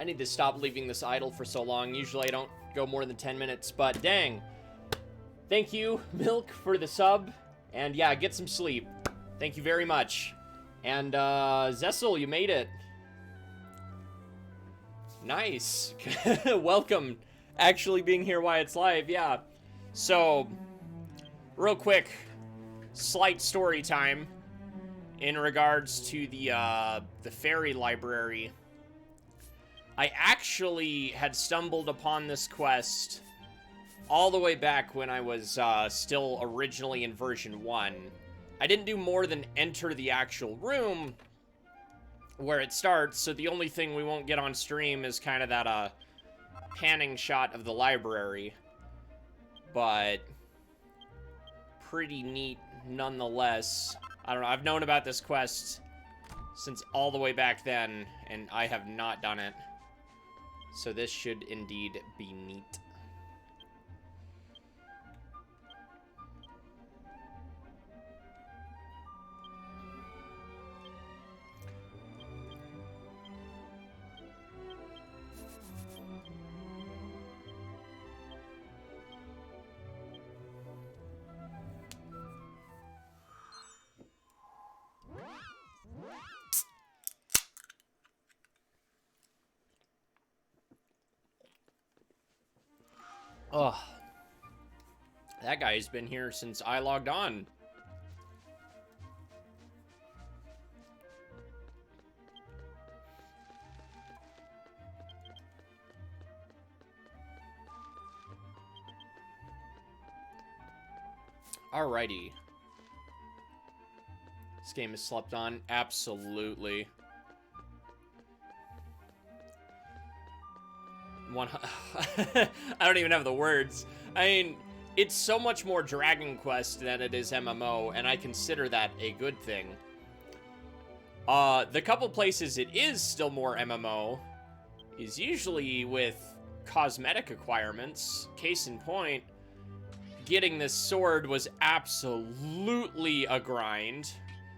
need to stop leaving this idle for so long. Usually I don't go more than 10 minutes, but dang. Thank you, Milk, for the sub. And yeah, get some sleep. Thank you very much. And Zessel, you made it. Nice. Welcome. Actually being here while it's live, yeah. So, real quick, slight story time in regards to the fairy library. I actually had stumbled upon this quest all the way back when I was still originally in version 1. I didn't do more than enter the actual room where it starts, so the only thing we won't get on stream is kind of that panning shot of the library. But pretty neat nonetheless. I don't know, I've known about this quest since all the way back then, and I have not done it. So this should indeed be neat. Ugh. That guy's been here since I logged on. Alrighty. This game is slept on. Absolutely. I don't even have the words. I mean, it's so much more Dragon Quest than it is MMO, and I consider that a good thing. The couple places it is still more MMO is usually with cosmetic acquirements. Case in point, getting this sword was absolutely a grind.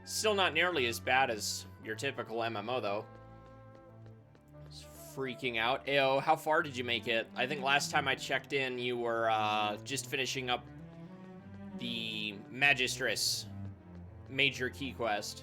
Still not nearly as bad as your typical MMO, though. Freaking out. Ayo, how far did you make it? I think last time I checked in, you were just finishing up the Magistress major key quest.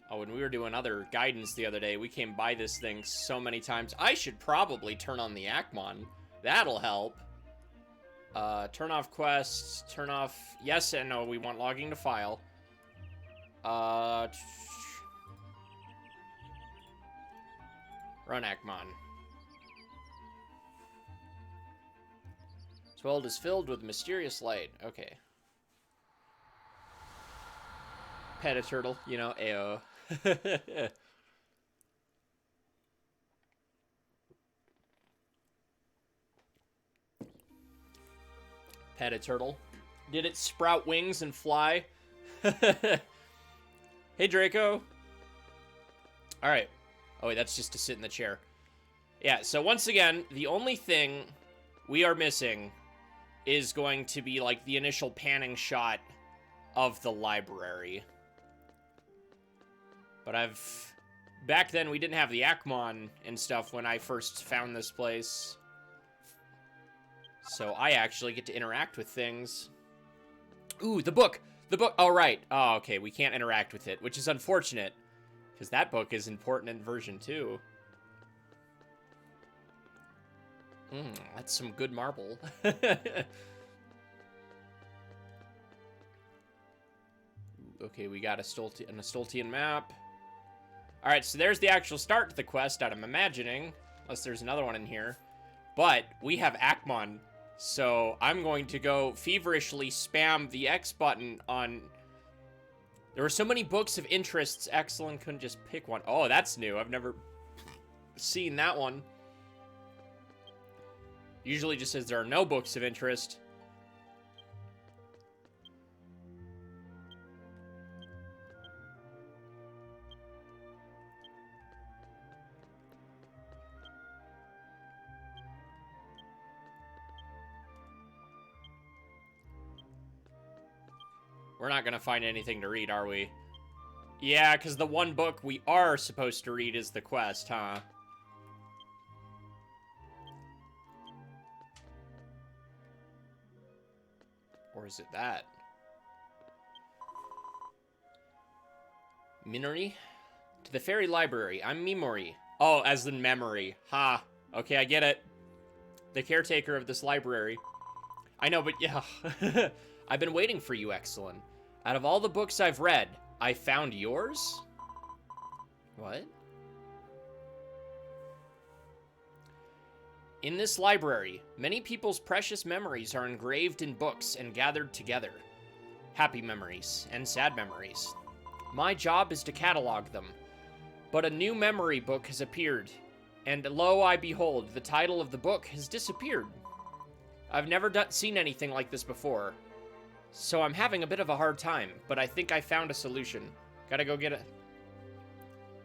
Oh, when we were doing other guidance the other day, we came by this thing so many times. I should probably turn on the Akmon. That'll help. Turn off quests, turn off... Yes and no, we want logging to file. Run Akmon. This world is filled with mysterious light. Okay. Pet a turtle, you know, ayo. Pet a turtle. Did it sprout wings and fly? Hey, Draco. Alright. Oh, wait, that's just to sit in the chair. Yeah, so once again, the only thing we are missing is going to be, like, the initial panning shot of the library. But back then, we didn't have the Akmon and stuff when I first found this place. So I actually get to interact with things. Ooh, the book! The book! Oh, right. Oh, okay, we can't interact with it, which is unfortunate. Because that book is important in version 2. That's some good marble. Okay, we got an Astoltian map. Alright, so there's the actual start to the quest, I'm imagining. Unless there's another one in here. But we have Akmon. So I'm going to go feverishly spam the X button on... There were so many books of interests, Exalin couldn't just pick one. Oh, that's new. I've never seen that one. Usually just says there are no books of interest. We're not gonna find anything to read, are we? Yeah, because the one book we are supposed to read is the quest, huh? Or is it that? Minori? To the fairy library. I'm Mimori. Oh, as in memory. Ha. Okay, I get it. The caretaker of this library. I know, but yeah. I've been waiting for you, Exalin. Out of all the books I've read, I found yours? What? In this library, many people's precious memories are engraved in books and gathered together. Happy memories and sad memories. My job is to catalog them. But a new memory book has appeared, and lo I behold, the title of the book has disappeared. I've never seen anything like this before, so I'm having a bit of a hard time, but I think I found a solution. Gotta go get a...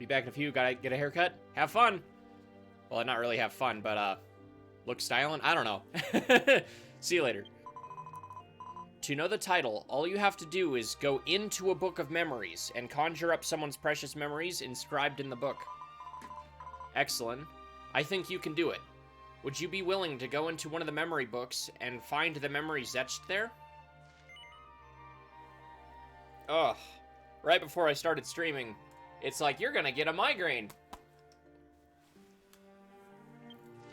Be back in a few, gotta get a haircut? Have fun! Well, not really have fun, but, look styling? I don't know. See you later. To know the title, all you have to do is go into a book of memories and conjure up someone's precious memories inscribed in the book. Excellent. I think you can do it. Would you be willing to go into one of the memory books and find the memories etched there? Ugh. Right before I started streaming, it's like, you're gonna get a migraine.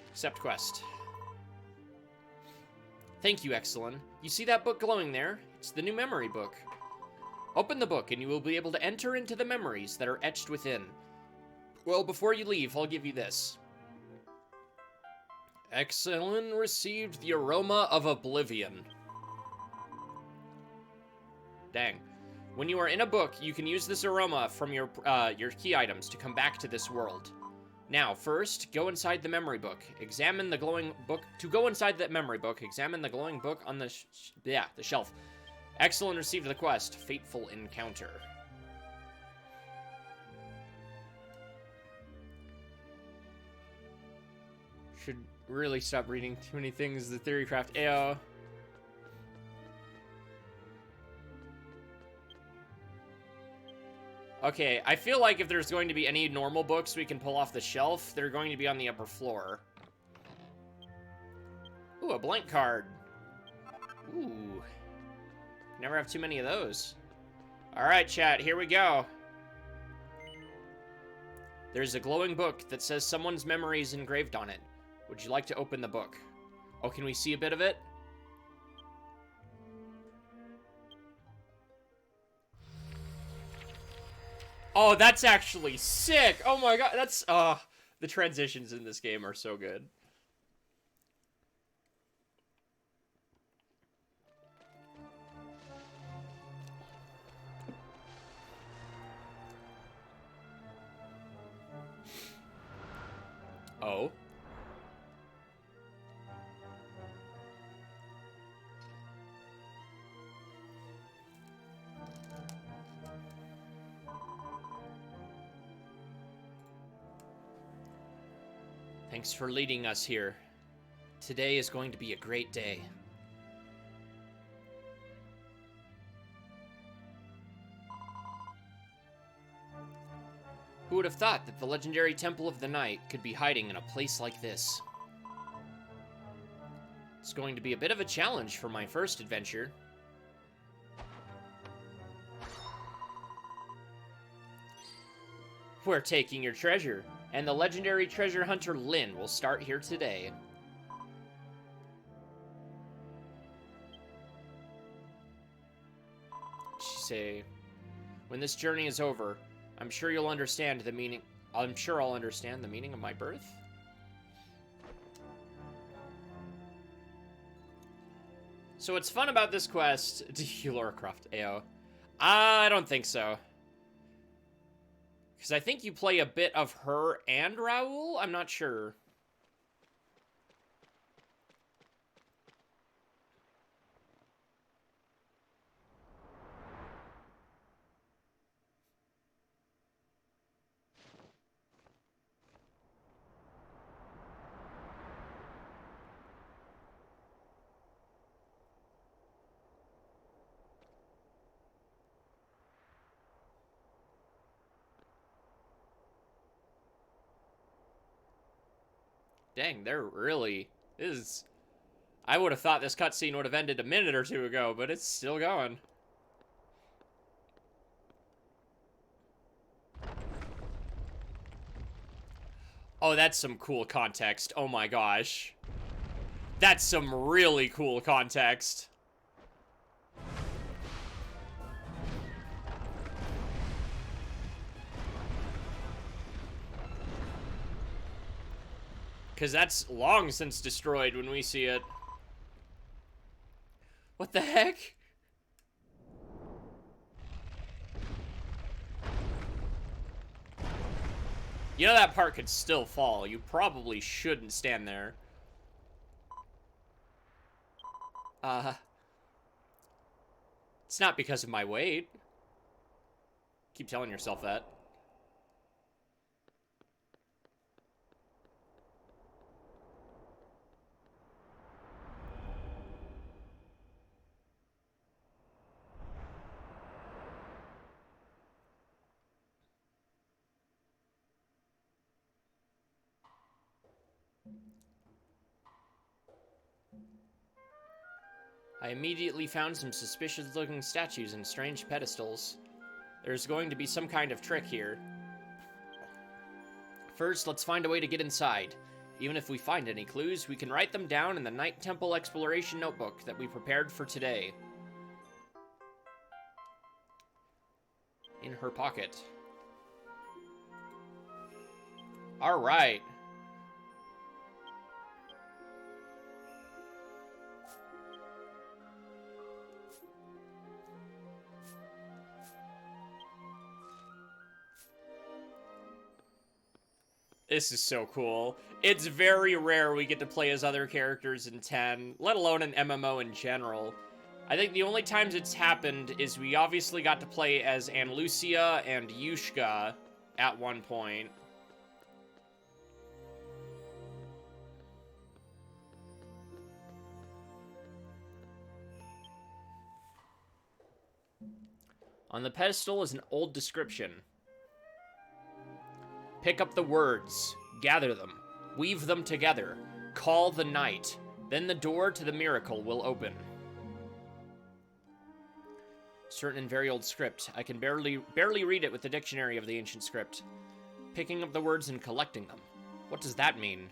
Accept quest. Thank you, Exalin. You see that book glowing there? It's the new memory book. Open the book and you will be able to enter into the memories that are etched within. Well, before you leave, I'll give you this. Exalin received the aroma of oblivion. Dang. When you are in a book, you can use this aroma from your key items to come back to this world. Now, first, go inside the memory book. Examine the glowing book. To go inside the memory book, examine the glowing book on the shelf. Exalin received the quest, Fateful Encounter. Should really stop reading too many things. The Theorycraft AO. Okay, I feel like if there's going to be any normal books we can pull off the shelf, they're going to be on the upper floor. Ooh, a blank card. Ooh. Never have too many of those. Alright, chat, here we go. There's a glowing book that says someone's memory is engraved on it. Would you like to open the book? Oh, can we see a bit of it? Oh, that's actually sick! Oh my god, that's... the transitions in this game are so good. Oh. Thanks for leading us here. Today is going to be a great day. Who would have thought that the legendary Temple of the Night could be hiding in a place like this? It's going to be a bit of a challenge for my first adventure. We're taking your treasure, and the legendary treasure hunter Lyn will start here today. She say, when this journey is over, I'm sure you'll understand the meaning. I'm sure I'll understand the meaning of my birth. So what's fun about this quest? Do you Lara Croft AO? I don't think so. Because I think you play a bit of her and Raoul? I'm not sure. Dang, they're really... This is... I would have thought this cutscene would have ended a minute or two ago, but it's still going. Oh, that's some cool context. Oh my gosh. That's some really cool context. Because that's long since destroyed when we see it. What the heck? You know that part could still fall. You probably shouldn't stand there. It's not because of my weight. Keep telling yourself that. I immediately found some suspicious-looking statues and strange pedestals. There's going to be some kind of trick here. First, let's find a way to get inside. Even if we find any clues, we can write them down in the Night Temple Exploration Notebook that we prepared for today. In her pocket. Alright. This is so cool. It's very rare we get to play as other characters in 10, let alone an MMO in general. I think the only times it's happened is we obviously got to play as Ann Lucia and Yushka at one point. On the pedestal is an old description. Pick up the words, gather them, weave them together, call the night, then the door to the miracle will open. Certain and very old script. I can barely read it with the dictionary of the ancient script. Picking up the words and collecting them. What does that mean?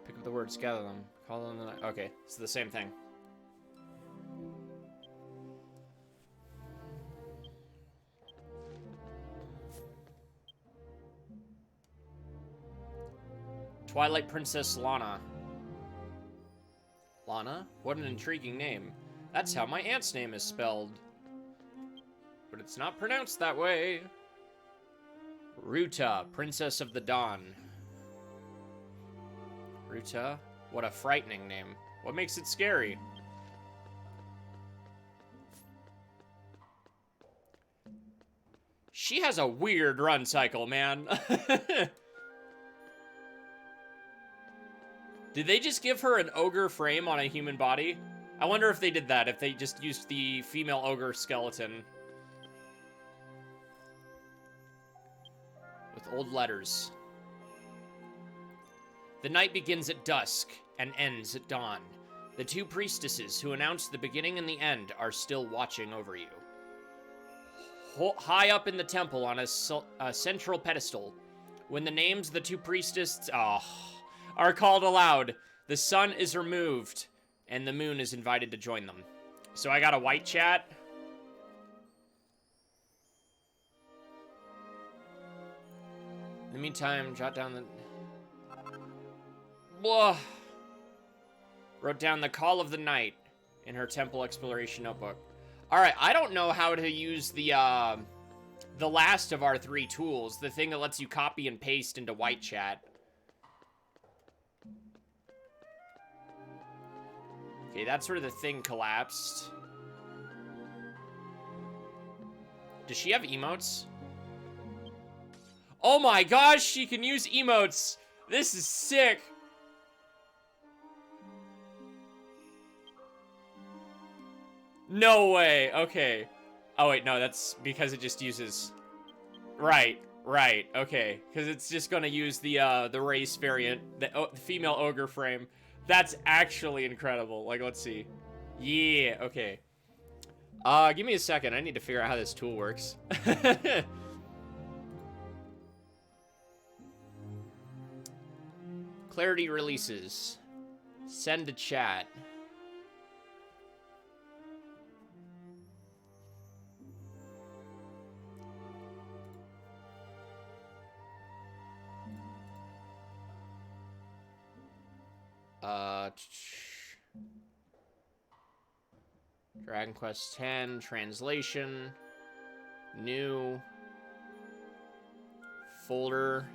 Pick up the words, gather them, call them the night. Okay, it's the same thing. Twilight Princess Lana. Lana? What an intriguing name. That's how my aunt's name is spelled. But it's not pronounced that way. Ruta, Princess of the Dawn. Ruta? What a frightening name. What makes it scary? She has a weird run cycle, man. Did they just give her an ogre frame on a human body? I wonder if they did that, if they just used the female ogre skeleton. With old letters. The night begins at dusk and ends at dawn. The two priestesses who announced the beginning and the end are still watching over you. High up in the temple on a central pedestal, when the names of the two priestesses are called aloud, the sun is removed, and the moon is invited to join them. So I got a white chat. In the meantime, jot down the... Blah. Wrote down the call of the night in her temple exploration notebook. Alright, I don't know how to use the last of our three tools, the thing that lets you copy and paste into white chat. Okay, that's where the thing collapsed. Does she have emotes? Oh my gosh, she can use emotes! This is sick! No way, okay. Oh wait, no, that's because it just uses... Right. Right, okay. Because it's just going to use the race variant, the female ogre frame. That's actually incredible. Like, let's see. Yeah, okay. Give me a second. I need to figure out how this tool works. Clarity releases. Send to chat. Dragon Quest X, translation, new, folder,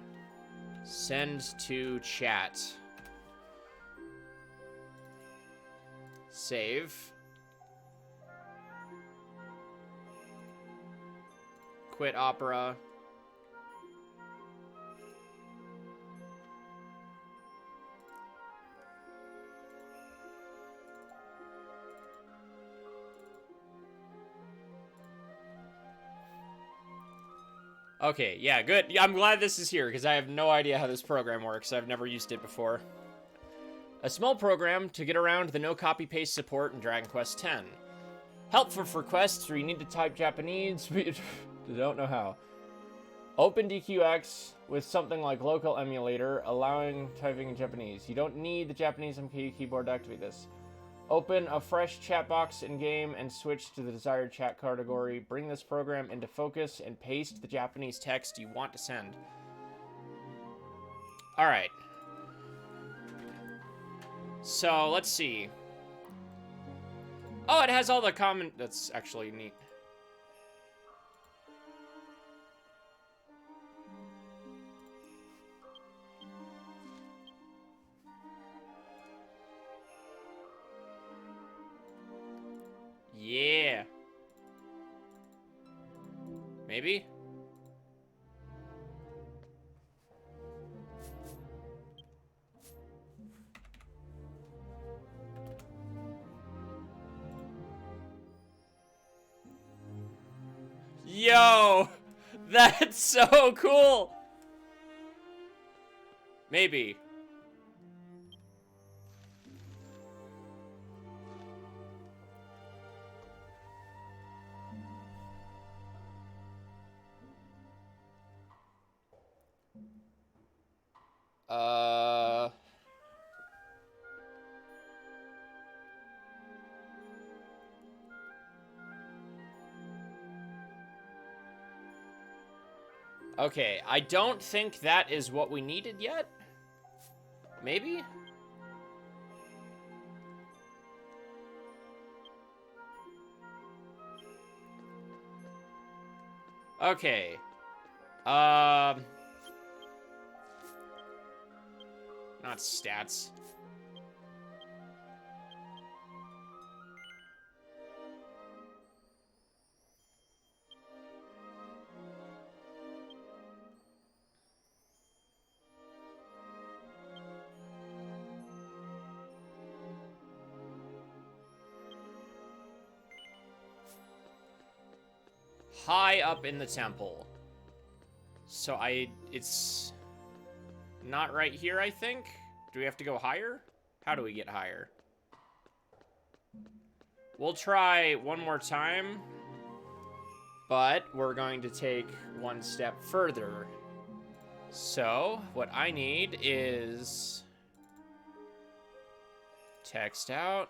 send to chat. Save. Quit Opera. Okay, yeah, good. Yeah, I'm glad this is here, because I have no idea how this program works. I've never used it before. A small program to get around the no copy-paste support in Dragon Quest X. Helpful for quests where you need to type Japanese, but you don't know how. Open DQX with something like local emulator, allowing typing in Japanese. You don't need the Japanese MKU keyboard to activate this. Open a fresh chat box in-game and switch to the desired chat category. Bring this program into focus and paste the Japanese text you want to send. Alright. So, let's see. Oh, it has all the common... That's actually neat. Yeah. Maybe? Yo! That's so cool! Maybe. Okay, I don't think that is what we needed yet. Maybe? Okay. Not stats. High up in the temple. So it's not right here, I think? Do we have to go higher? How do we get higher? We'll try one more time, but we're going to take one step further. So, what I need is text out.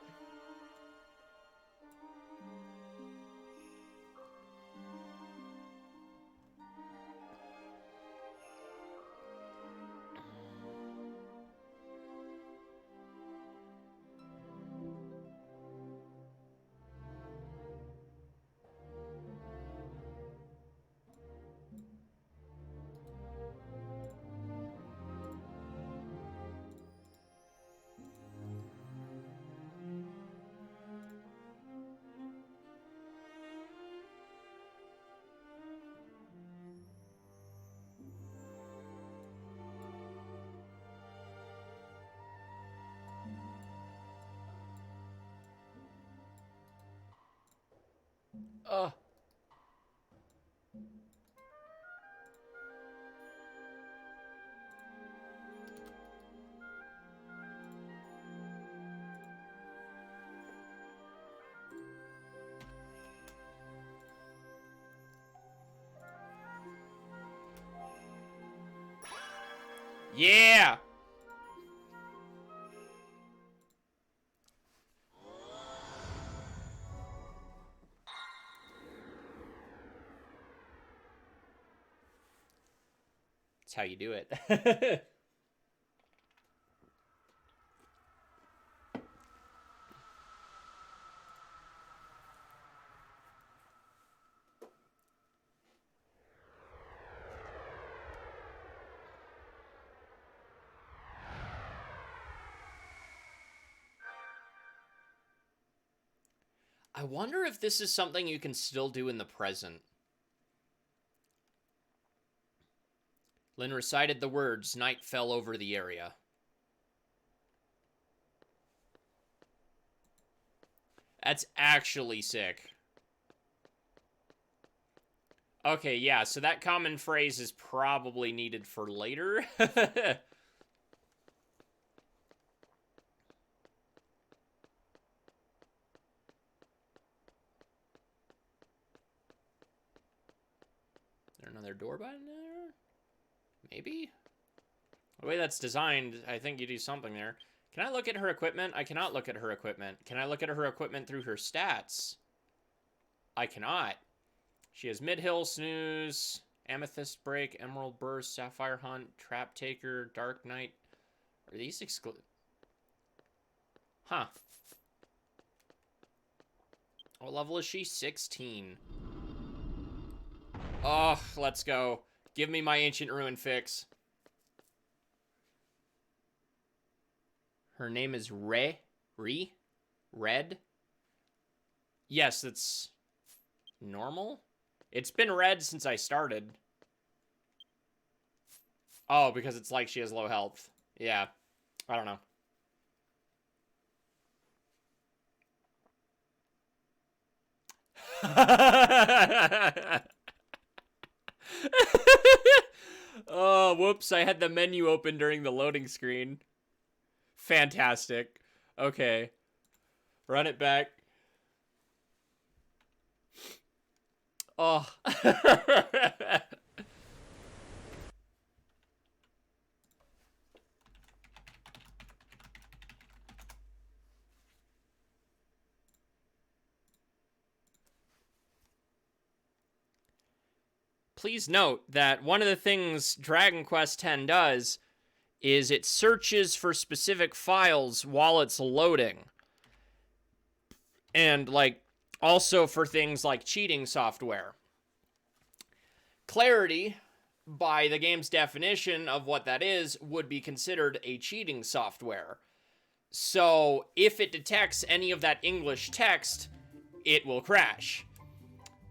Yeah! That's how you do it. I wonder if this is something you can still do in the present. Lynn recited the words, night fell over the area. That's actually sick. Okay, yeah, so that common phrase is probably needed for later. Is there another door button there? Maybe? The way that's designed, I think you do something there. Can I look at her equipment? I cannot look at her equipment. Can I look at her equipment through her stats? I cannot. She has Mid-Hill, Snooze, Amethyst Break, Emerald Burst, Sapphire Hunt, Trap Taker, Dark Knight. Are these exclusive? Huh. What level is she? 16. Oh, let's go. Give me my Ancient Ruin fix. Her name is Red? Yes, it's normal. It's been red since I started. Oh, because it's like she has low health. Yeah. I don't know. Oh, whoops. I had the menu open during the loading screen. Fantastic. Okay. Run it back. Oh. Please note that one of the things Dragon Quest X does is it searches for specific files while it's loading. And, like, also for things like cheating software. Clarity, by the game's definition of what that is, would be considered a cheating software. So, if it detects any of that English text, it will crash.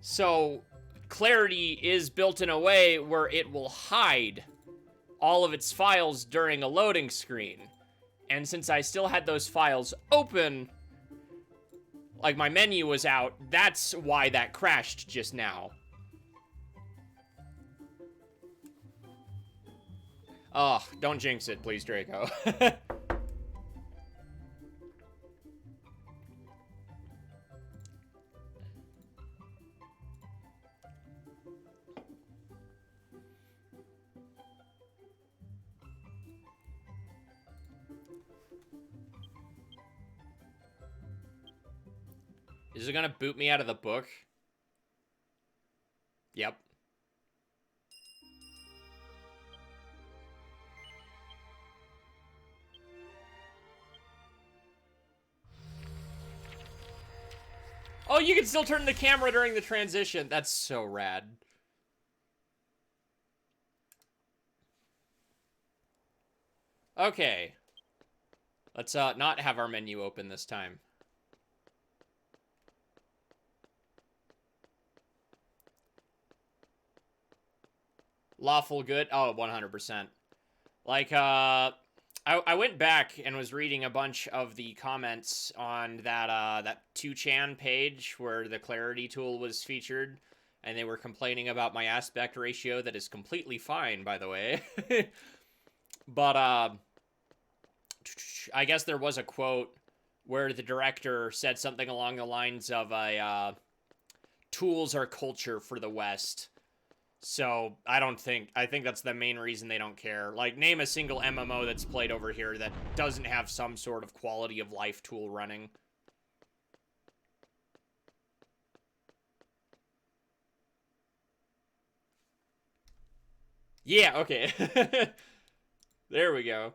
So, Clarity is built in a way where it will hide all of its files during a loading screen. And since I still had those files open, like my menu was out, that's why that crashed just now. Oh, don't jinx it, please, Draco. Is it gonna boot me out of the book? Yep. Oh, you can still turn the camera during the transition. That's so rad. Okay. Let's not have our menu open this time. Lawful good? Oh, 100%. Like, I went back and was reading a bunch of the comments on that 2chan page where the clarity tool was featured, and they were complaining about my aspect ratio that is completely fine, by the way. But, I guess there was a quote where the director said something along the lines of tools are culture for the West. So, I think that's the main reason they don't care. Like, name a single MMO that's played over here that doesn't have some sort of quality of life tool running. Yeah, okay. There we go.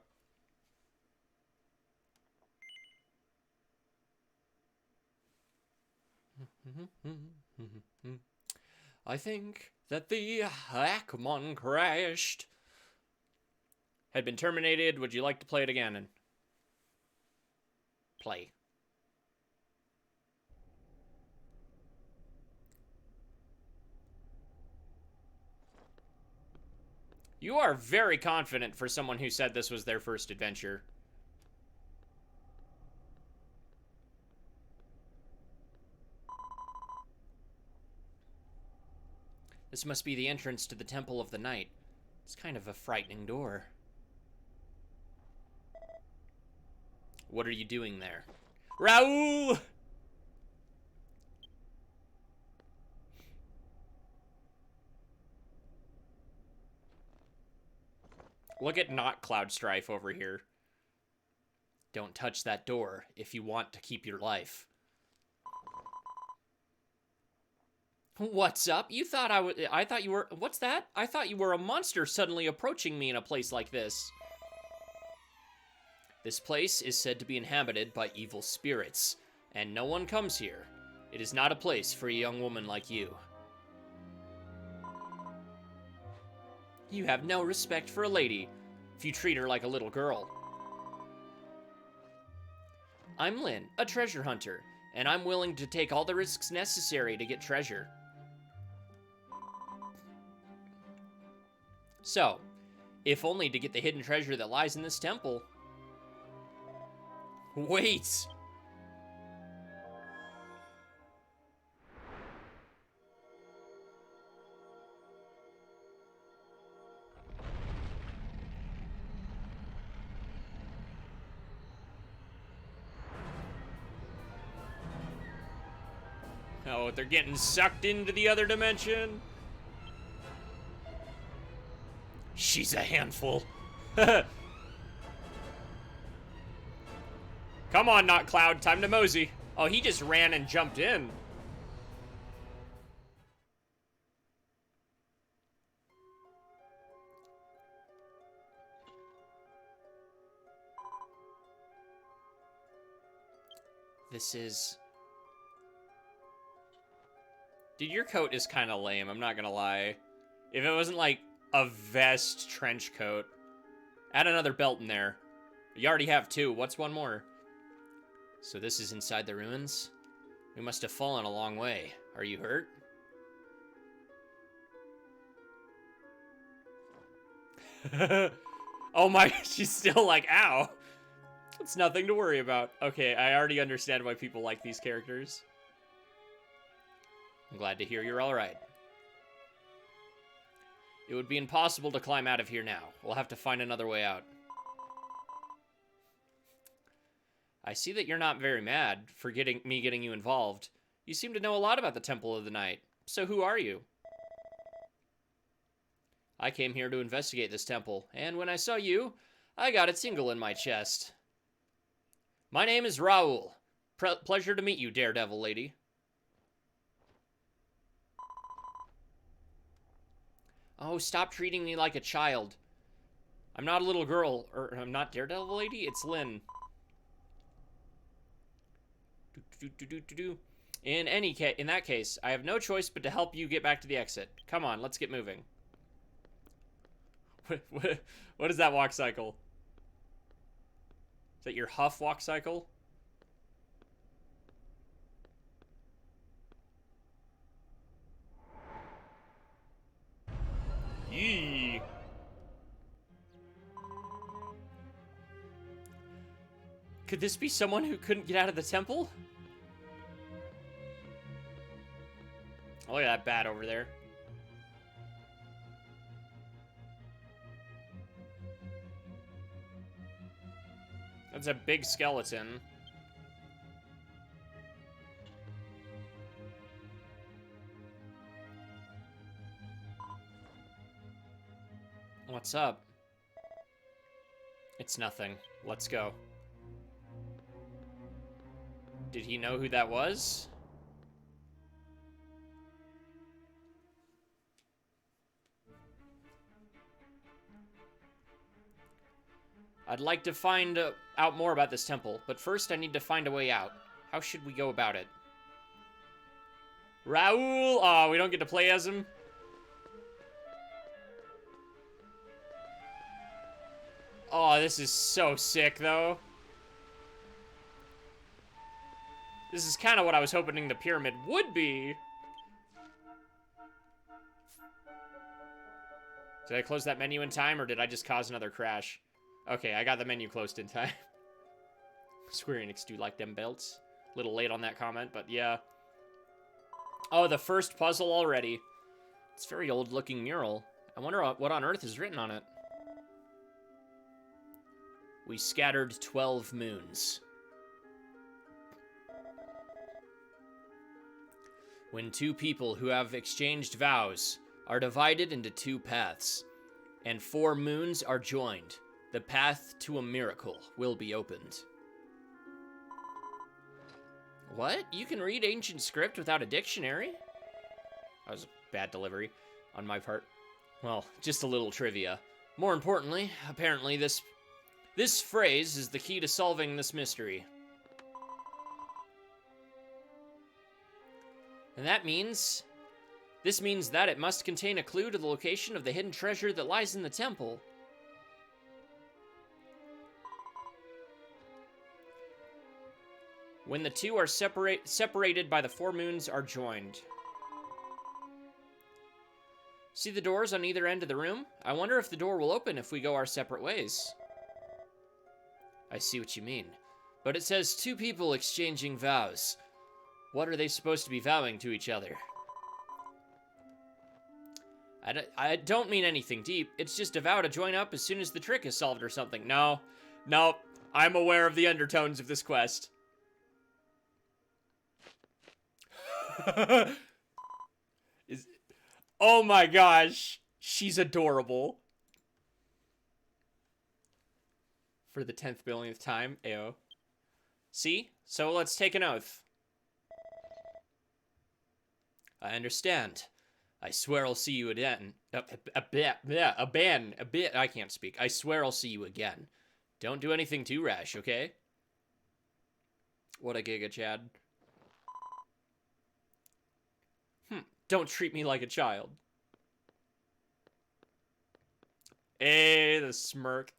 I think that the Hackmon crashed. Had been terminated. Would you like to play it again? And play. You are very confident for someone who said this was their first adventure. This must be the entrance to the Temple of the Night. It's kind of a frightening door. What are you doing there? Raoul! Look at not Cloud Strife over here. Don't touch that door if you want to keep your life. What's up? You thought I thought you were... What's that? I thought you were a monster suddenly approaching me in a place like this. This place is said to be inhabited by evil spirits, and no one comes here. It is not a place for a young woman like you. You have no respect for a lady if you treat her like a little girl. I'm Lynn, a treasure hunter, and I'm willing to take all the risks necessary to get treasure. So, if only to get the hidden treasure that lies in this temple. Wait! Oh, they're getting sucked into the other dimension. She's a handful. Come on, Not Cloud. Time to mosey. Oh, he just ran and jumped in. This is... Dude, your coat is kind of lame, I'm not gonna lie. If it wasn't like a vest trench coat. Add another belt in there. You already have two. What's one more? So this is inside the ruins? We must have fallen a long way. Are you hurt? Oh my, she's still like, ow. It's nothing to worry about. Okay, I already understand why people like these characters. I'm glad to hear you're alright. It would be impossible to climb out of here now. We'll have to find another way out. I see that you're not very mad for getting you involved. You seem to know a lot about the Temple of the Night. So who are you? I came here to investigate this temple, and when I saw you, I got a tingle in my chest. My name is Raoul. Pleasure to meet you, Daredevil lady. Oh, stop treating me like a child. I'm not a little girl, or I'm not Daredevil lady, it's Lynn. In that case, I have no choice but to help you get back to the exit. Come on, let's get moving. What is that walk cycle? Is that your Huff walk cycle? Yee. Could this be someone who couldn't get out of the temple? Oh, look at that bat over there. That's a big skeleton. What's up? It's nothing. Let's go. Did he know who that was? I'd like to find out more about this temple, but first I need to find a way out. How should we go about it? Raoul! Oh, we don't get to play as him? Oh, this is so sick, though. This is kind of what I was hoping the pyramid would be. Did I close that menu in time, or did I just cause another crash? Okay, I got the menu closed in time. Square Enix do like them belts. Little late on that comment, but yeah. Oh, the first puzzle already. It's a very old-looking mural. I wonder what on earth is written on it. We scattered 12 moons. When two people who have exchanged vows are divided into two paths, and 4 moons are joined, the path to a miracle will be opened. What? You can read ancient script without a dictionary? That was a bad delivery on my part. Well, just a little trivia. More importantly, apparently this phrase is the key to solving this mystery. And this means that it must contain a clue to the location of the hidden treasure that lies in the temple. When the two are separated by the 4 moons are joined. See the doors on either end of the room? I wonder if the door will open if we go our separate ways. I see what you mean. But it says 2 people exchanging vows. What are they supposed to be vowing to each other? I don't mean anything deep. It's just a vow to join up as soon as the trick is solved or something. No. Nope. I'm aware of the undertones of this quest. Oh my gosh. She's adorable. For the 10th billionth time. Ayo. See? So let's take an oath. I understand. I swear I'll see you again. I can't speak. I swear I'll see you again. Don't do anything too rash, okay? What a giga, Chad. Don't treat me like a child. Hey, the smirk.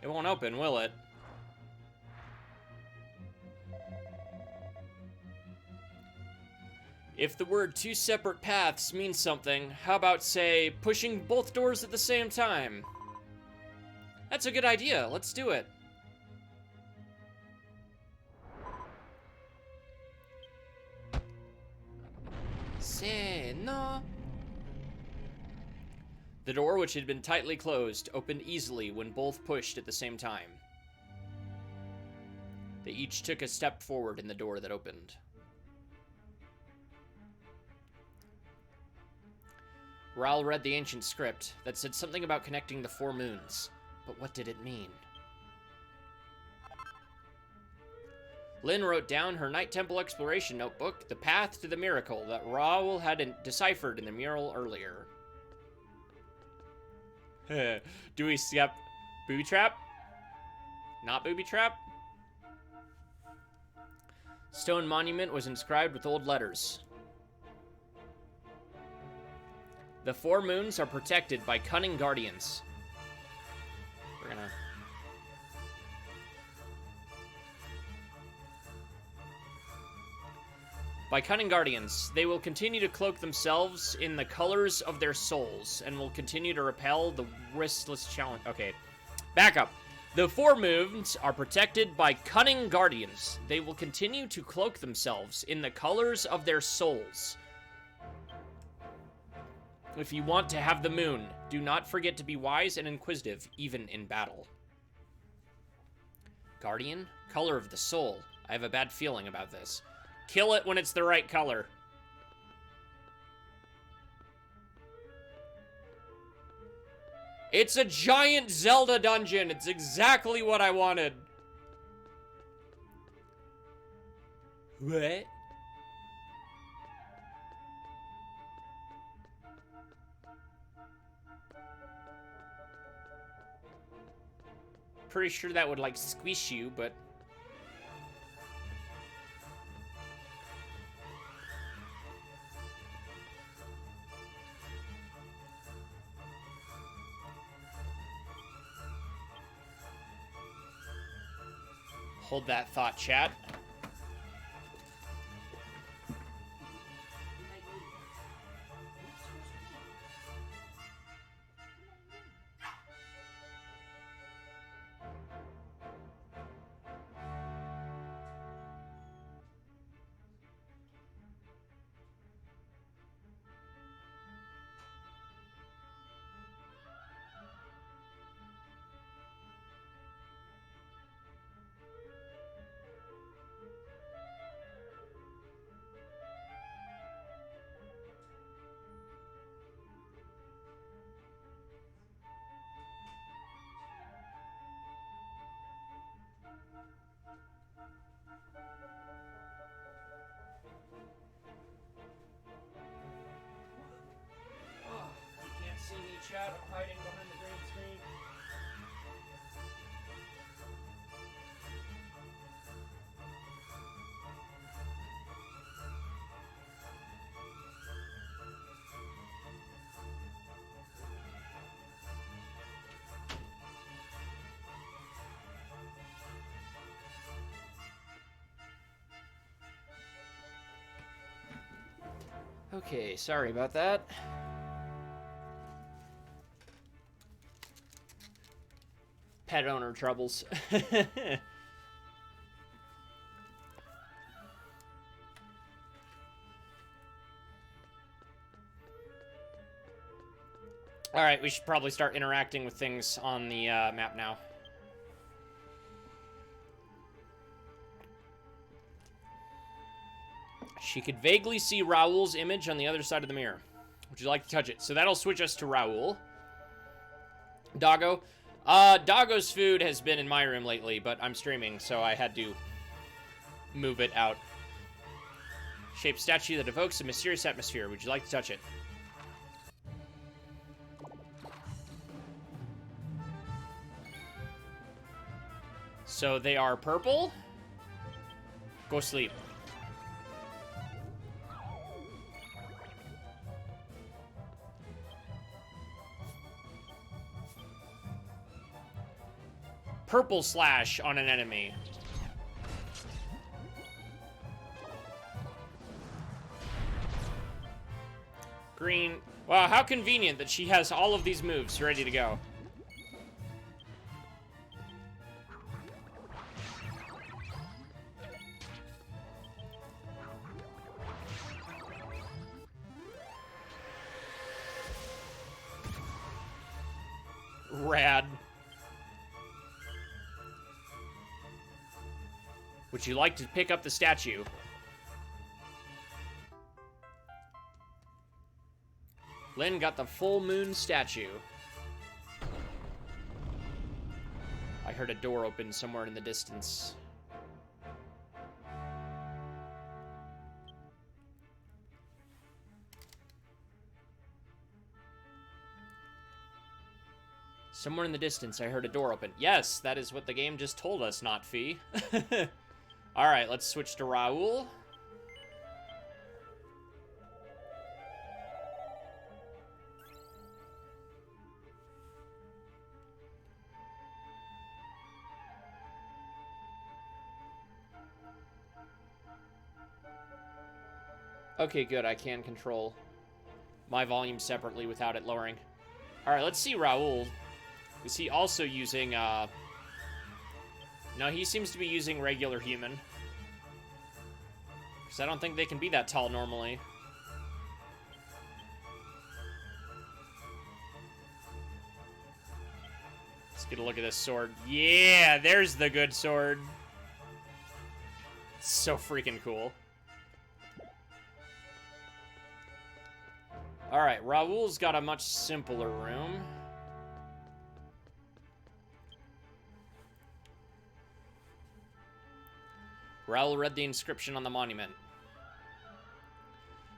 It won't open, will it? If the word 2 separate paths means something, how about, say, pushing both doors at the same time? That's a good idea. Let's do it. Say no. The door, which had been tightly closed, opened easily when both pushed at the same time. They each took a step forward in the door that opened. Raoul read the ancient script that said something about connecting the 4 moons. But what did it mean? Lynn wrote down her Night Temple exploration notebook, the path to the miracle that Raoul had deciphered in the mural earlier. Do we skip booby trap? Not booby trap? Stone monument was inscribed with old letters. The 4 moons are protected by cunning guardians. We're gonna... By cunning guardians, they will continue to cloak themselves in the colors of their souls and will continue to repel the riskless challenge. Okay, back up. The 4 moons are protected by cunning guardians. They will continue to cloak themselves in the colors of their souls. If you want to have the moon, do not forget to be wise and inquisitive, even in battle. Guardian? Color of the soul. I have a bad feeling about this. Kill it when it's the right color. It's a giant Zelda dungeon. It's exactly what I wanted. What? Pretty sure that would, like, squish you, but... Hold that thought, chat. See me, chat. I'm hiding behind the green screen. Okay, sorry about that. Pet owner troubles. Alright, we should probably start interacting with things on the map now. She could vaguely see Raoul's image on the other side of the mirror. Would you like to touch it? So that'll switch us to Raoul. Doggo. Doggo's food has been in my room lately, but I'm streaming, so I had to move it out. Shaped statue that evokes a mysterious atmosphere. Would you like to touch it? So they are purple. Go sleep. Purple slash on an enemy. Green. Wow, how convenient that she has all of these moves ready to go. Rad. Would you like to pick up the statue? Lynn got the full moon statue. I heard a door open somewhere in the distance. Somewhere in the distance, I heard a door open. Yes, that is what the game just told us, not Fee. Alright, let's switch to Raoul. Okay, good. I can control my volume separately without it lowering. Alright, let's see Raoul. Is he also using, No, he seems to be using regular human. Because I don't think they can be that tall normally. Let's get a look at this sword. Yeah, there's the good sword. It's so freaking cool. Alright, Raoul's got a much simpler room. Raoul read the inscription on the monument.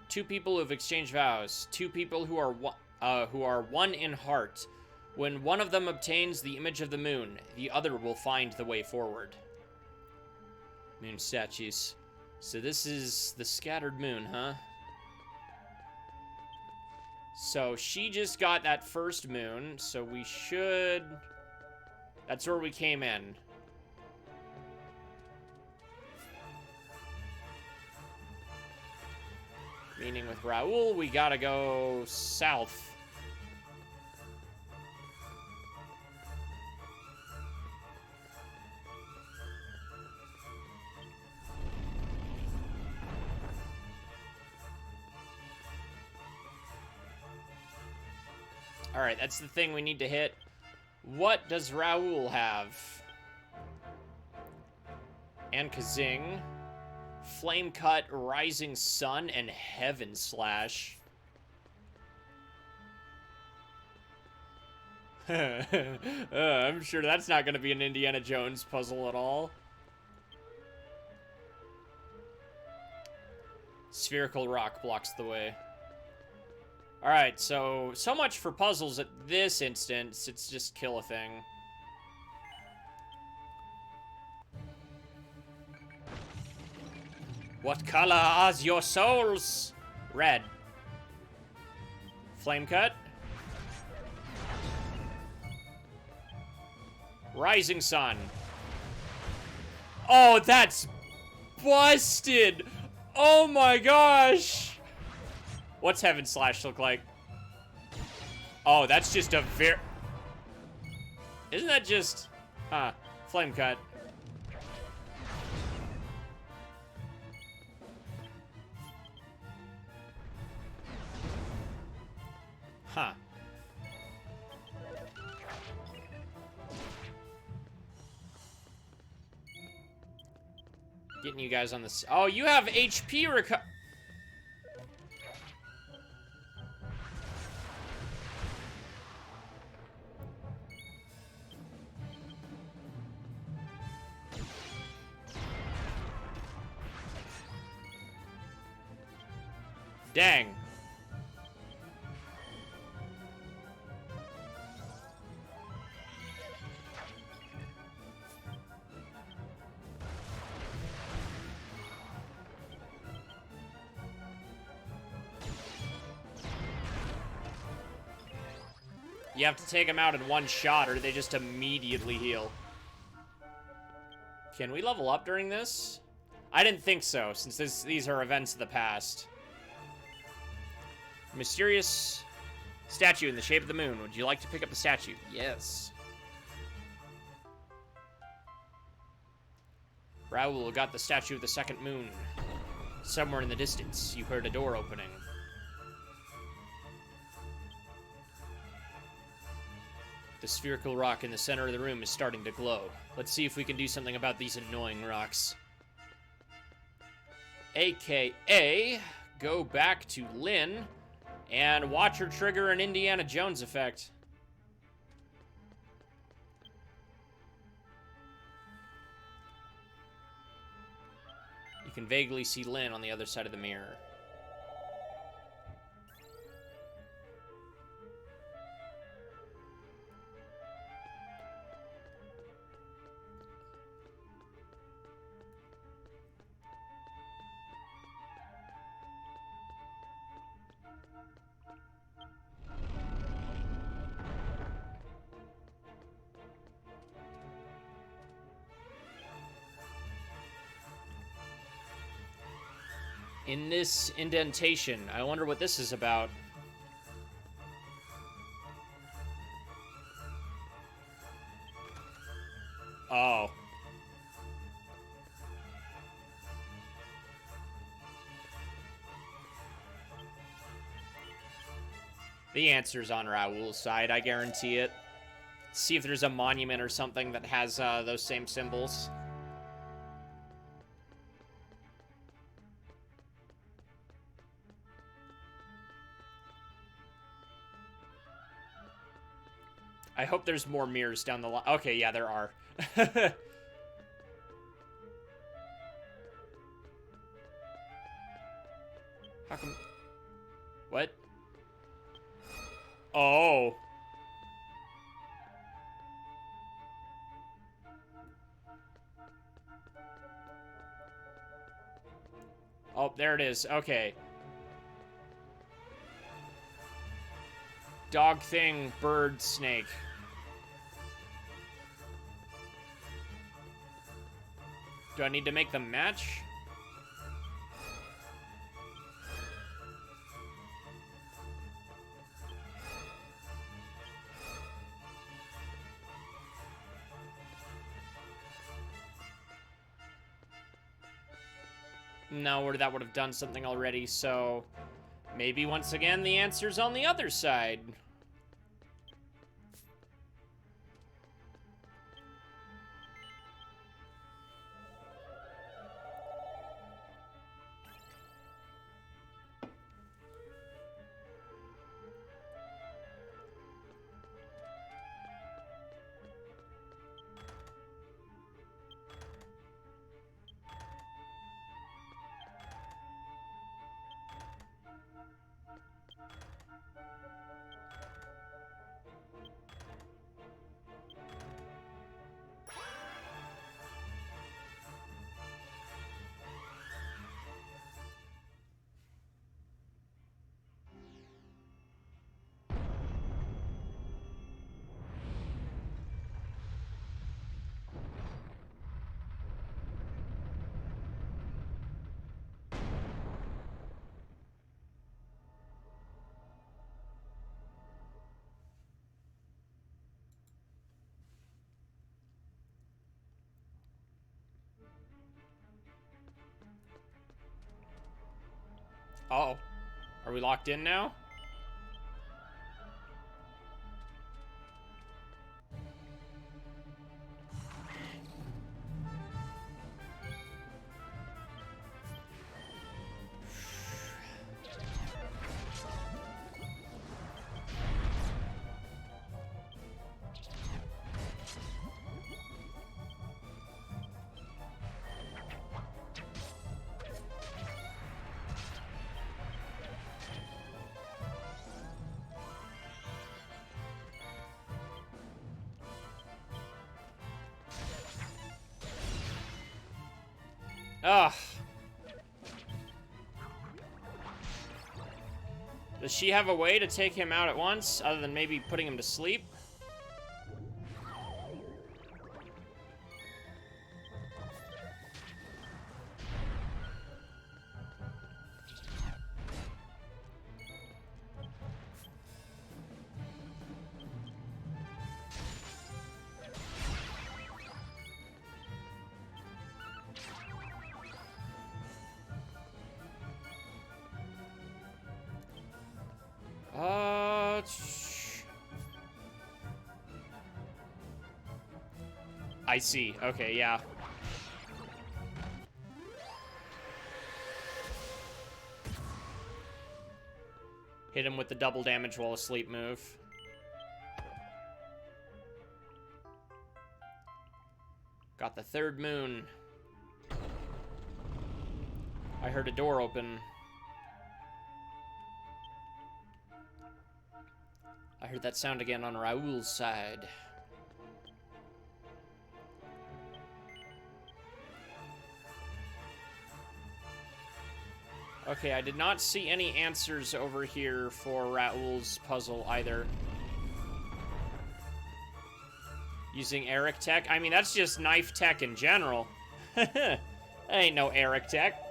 2 people who have exchanged vows. 2 people who are one in heart. When one of them obtains the image of the moon, the other will find the way forward. Moon statues. So this is the scattered moon, huh? So she just got that first moon, so we should... That's where we came in. Meaning with Raoul, we gotta go south. Alright, that's the thing we need to hit. What does Raoul have? And Kazing. Flame Cut, Rising Sun, and Heaven Slash. I'm sure that's not going to be an Indiana Jones puzzle at all. Spherical rock blocks the way. Alright, so much for puzzles at this instance. It's just kill a thing. What color are your souls? Red. Flame Cut. Rising Sun. Oh, that's busted! Oh my gosh! What's Heaven Slash look like? Oh, that's just a very... Isn't that just... Flame Cut. Huh. Getting you guys on this... Oh, you have HP reco... Dang. You have to take them out in one shot, or they just immediately heal. Can we level up during this? I didn't think so, since these are events of the past. Mysterious statue in the shape of the moon. Would you like to pick up the statue? Yes. Raoul got the statue of the second moon. Somewhere in the distance, you heard a door opening. The spherical rock in the center of the room is starting to glow. Let's see if we can do something about these annoying rocks. AKA, go back to Lynn and watch her trigger an Indiana Jones effect. You can vaguely see Lynn on the other side of the mirror. In this indentation, I wonder what this is about. Oh. The answer's on Raoul's side, I guarantee it. See if there's a monument or something that has those same symbols. I hope there's more mirrors down the line. Okay, yeah, there are. How come... What? Oh. Oh, there it is. Okay. Dog thing, bird, snake. Do I need to make them match? No, or that would have done something already, so maybe once again the answer's on the other side. Uh-oh. Are we locked in now? Ugh. Does she have a way to take him out at once, other than maybe putting him to sleep? I see. Okay, yeah. Hit him with the double damage while asleep move. Got the third moon. I heard a door open. I heard that sound again on Raoul's side. Okay, I did not see any answers over here for Raoul's puzzle either. Using Eric tech? I mean, that's just knife tech in general. That ain't no Eric tech.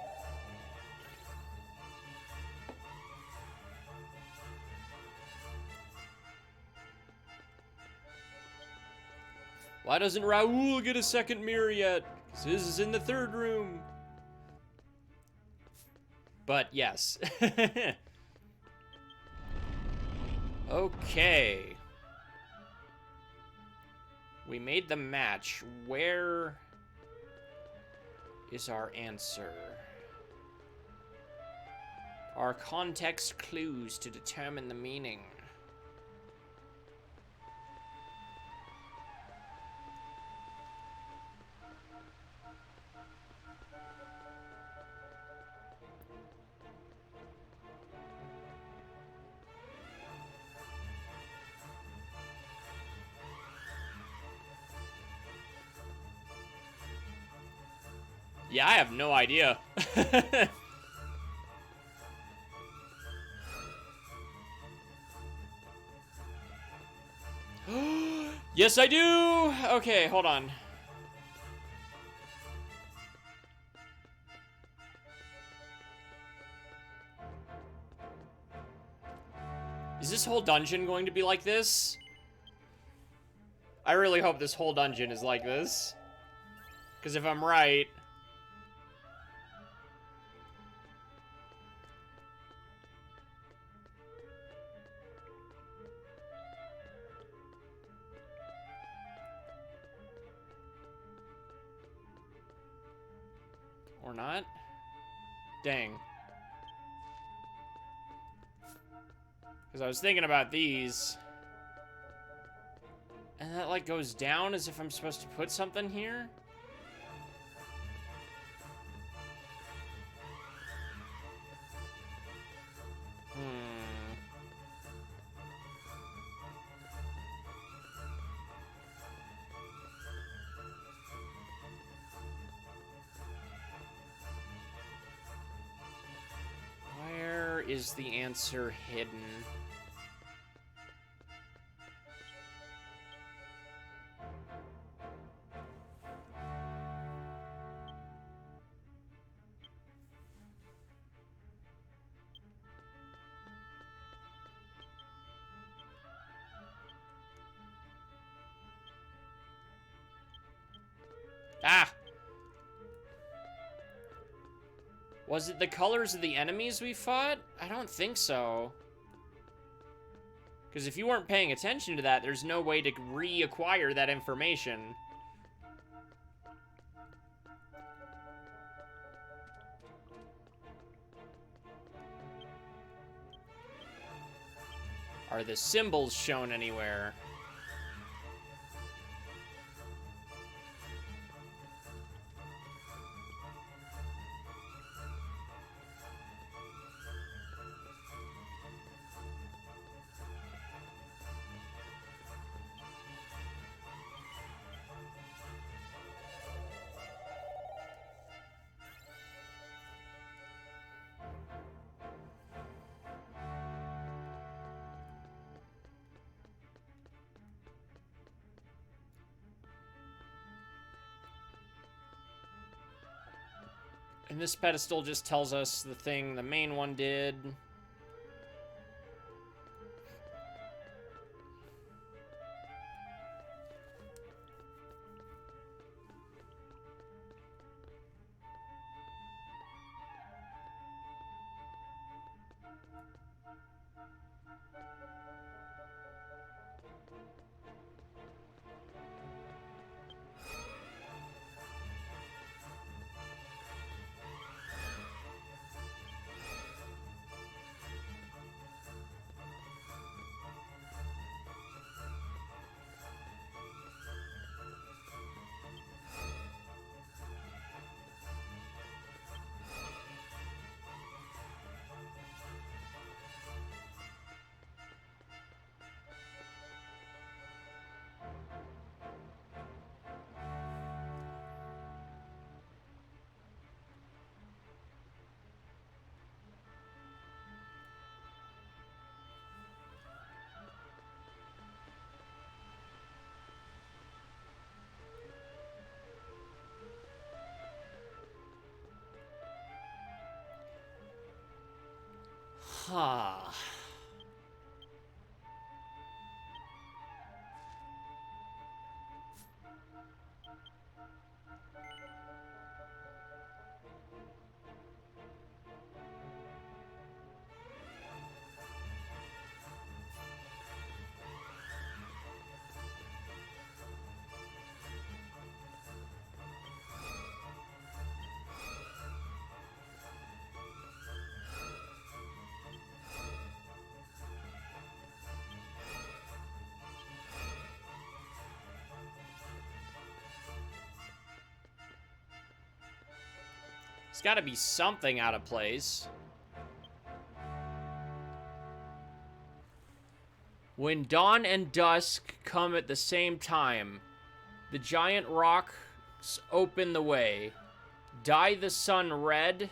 Why doesn't Raoul get a second mirror yet? 'Cause his is in the third room. But yes. Okay. We made the match. Where is our answer? Are context clues to determine the meaning? Yeah, I have no idea. Yes, I do! Okay, hold on. Is this whole dungeon going to be like this? I really hope this whole dungeon is like this. Because if I'm right... Or not? Dang. Because I was thinking about these. And that, like, goes down as if I'm supposed to put something here? Where is the answer hidden? Ah! Was it the colors of the enemies we fought? I don't think so. Because if you weren't paying attention to that, there's no way to reacquire that information. Are the symbols shown anywhere? And this pedestal just tells us the thing the main one did. Huh. There's got to be something out of place. When dawn and dusk come at the same time, the giant rocks open the way. Dye the sun red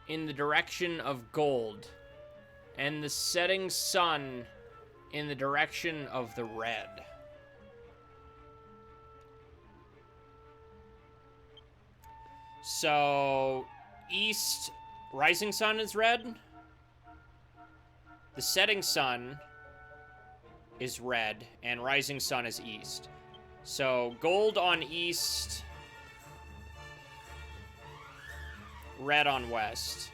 in the direction of gold, and the setting sun in the direction of the red. So, east, rising sun is red. The setting sun is red, and rising sun is east. So, gold on east, red on west.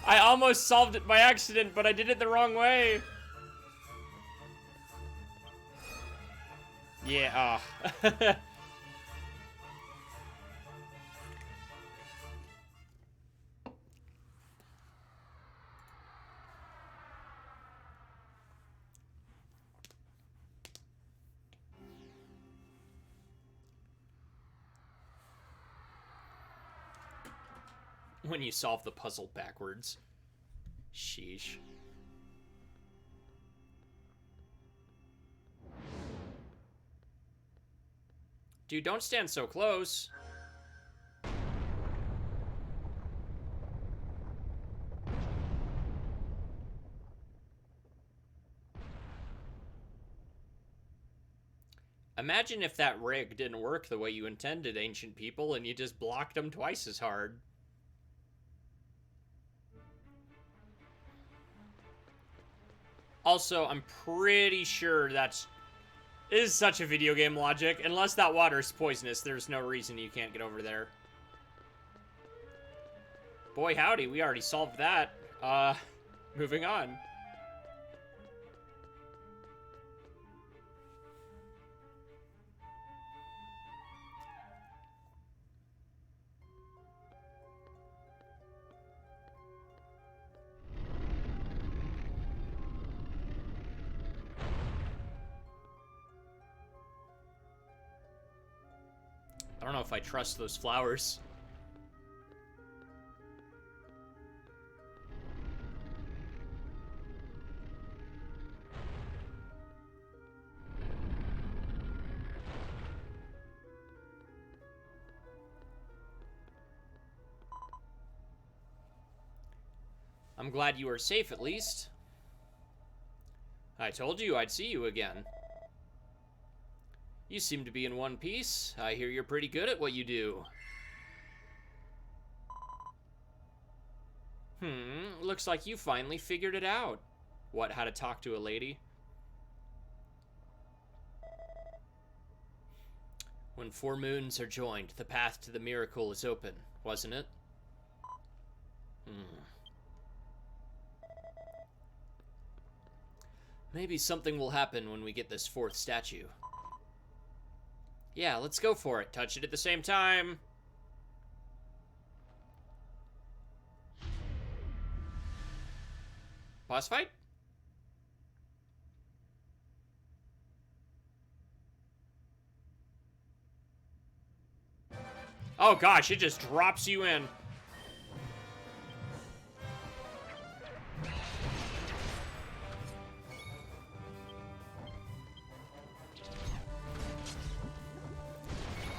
I almost solved it by accident, but I did it the wrong way. Yeah, when you solve the puzzle backwards. Sheesh. Dude, don't stand so close. Imagine if that rig didn't work the way you intended, ancient people, and you just blocked them twice as hard. Also, I'm pretty sure that's... is such a video game logic. Unless that water's poisonous, there's no reason you can't get over there. Boy, howdy, we already solved that. Moving on. I don't know if I trust those flowers. I'm glad you are safe, at least. I told you I'd see you again. You seem to be in one piece. I hear you're pretty good at what you do. Looks like you finally figured it out. What, how to talk to a lady? When 4 moons are joined, the path to the miracle is open, wasn't it? Maybe something will happen when we get this 4th statue. Yeah, let's go for it. Touch it at the same time. Boss fight? Oh gosh, it just drops you in.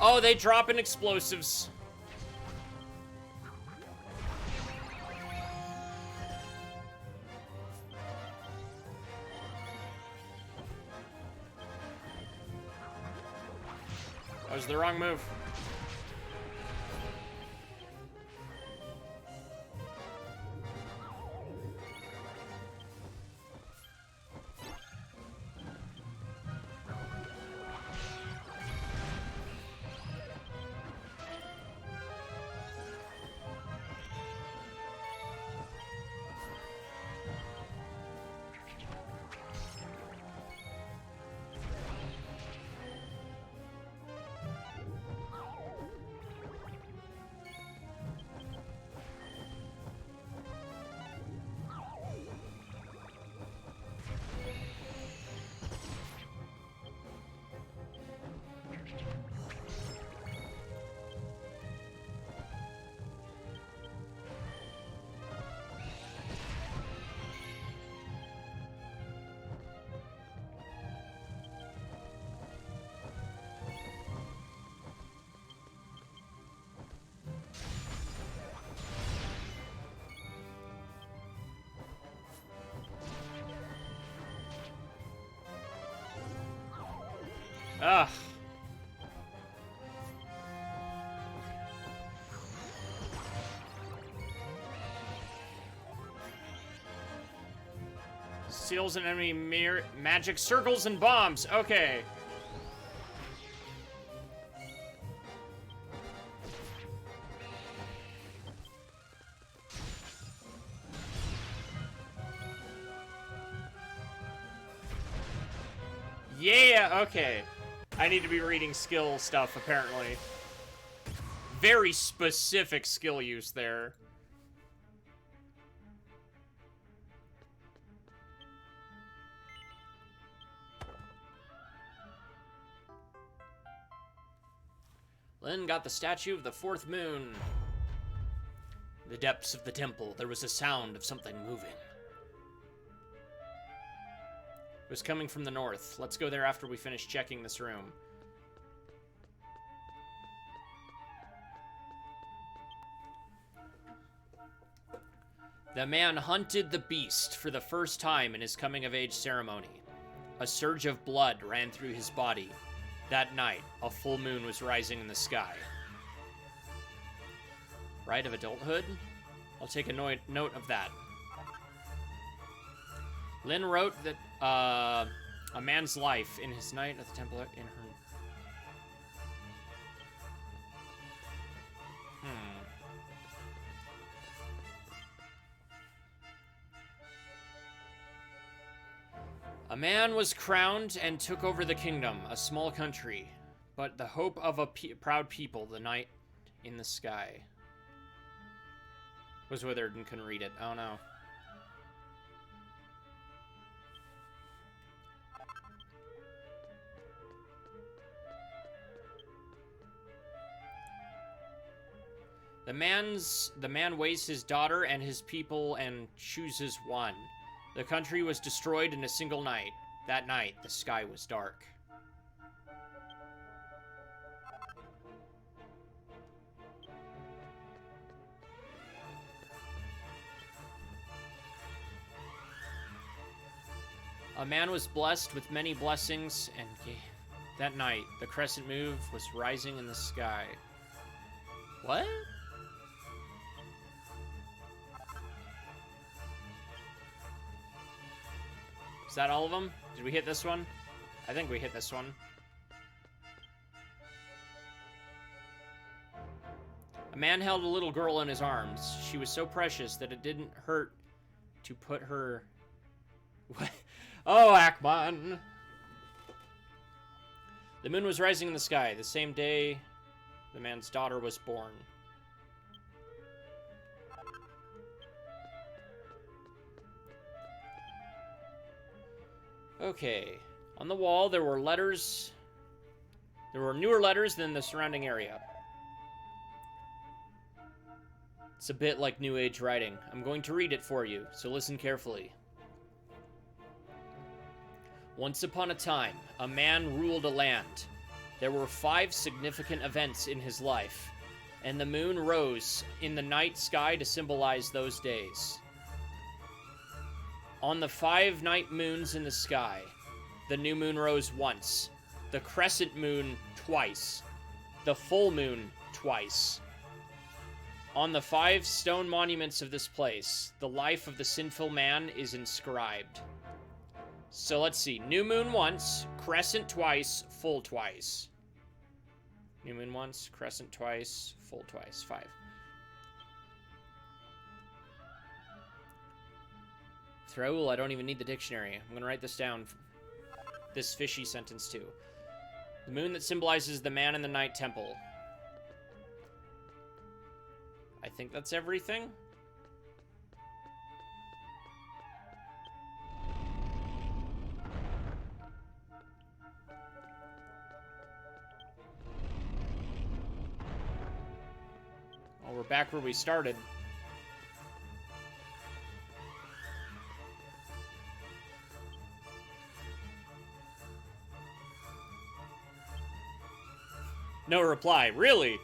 Oh, they drop in explosives. That was the wrong move. Ugh. Seals an enemy magic circles and bombs. Okay. Yeah, okay. I need to be reading skill stuff, apparently. Very specific skill use there. Lynn got the statue of the fourth moon. In the depths of the temple, there was a sound of something moving. It was coming from the north. Let's go there after we finish checking this room. The man hunted the beast for the first time in his coming-of-age ceremony. A surge of blood ran through his body. That night, a full moon was rising in the sky. Rite of adulthood? I'll take a note of that. Lynn wrote that a man's life in his night at the temple in her... A man was crowned and took over the kingdom, a small country, but the hope of a proud people, the night in the sky. Was withered and couldn't read it. Oh no. The man wastes his daughter and his people and chooses one. The country was destroyed in a single night. That night, the sky was dark. A man was blessed with many blessings, and that night, the crescent moon was rising in the sky. What? Is that all of them? Did we hit this one? I think we hit this one. A man held a little girl in his arms. She was so precious that it didn't hurt to put her... Oh, Ackman! The moon was rising in the sky. The same day, the man's daughter was born. Okay. On the wall, there were letters. There were newer letters than the surrounding area. It's a bit like New Age writing. I'm going to read it for you, so listen carefully. Once upon a time, a man ruled a land. There were 5 significant events in his life, and the moon rose in the night sky to symbolize those days. On the 5 night moons in the sky, the new moon rose once, the crescent moon twice, the full moon twice. On the 5 stone monuments of this place, the life of the sinful man is inscribed. So let's see, new moon once, crescent twice, full twice. New moon once, crescent twice, full twice, 5. Thraul, I don't even need the dictionary. I'm gonna write this down. This fishy sentence too. The moon that symbolizes the man in the night temple. I think that's everything. Oh, we're back where we started. No reply. Really?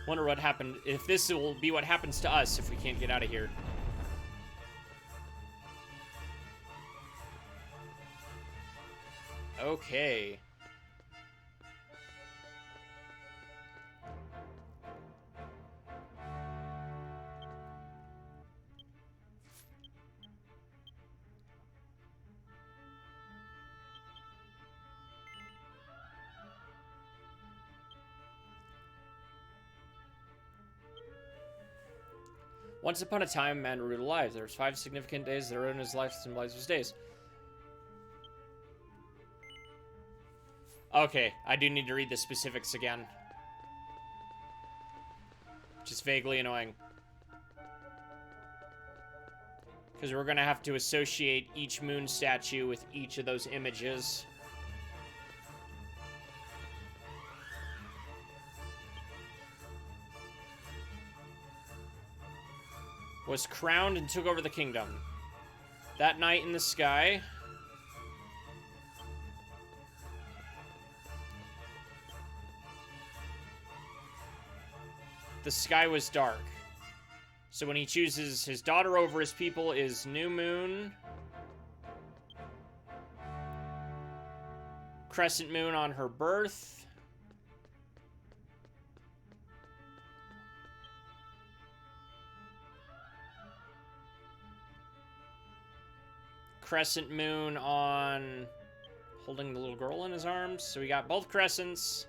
Wonder what happened. If this will be what happens to us if we can't get out of here. Okay. Once upon a time, man ruled alive. There was 5 significant days that ruined his life, symbolized his days. Okay, I do need to read the specifics again. Which is vaguely annoying. Because we're going to have to associate each moon statue with each of those images. Was crowned and took over the kingdom. That night in the sky... the sky was dark. So when he chooses his daughter over his people is new moon. Crescent moon on her birth. Crescent moon on holding the little girl in his arms. So we got both crescents.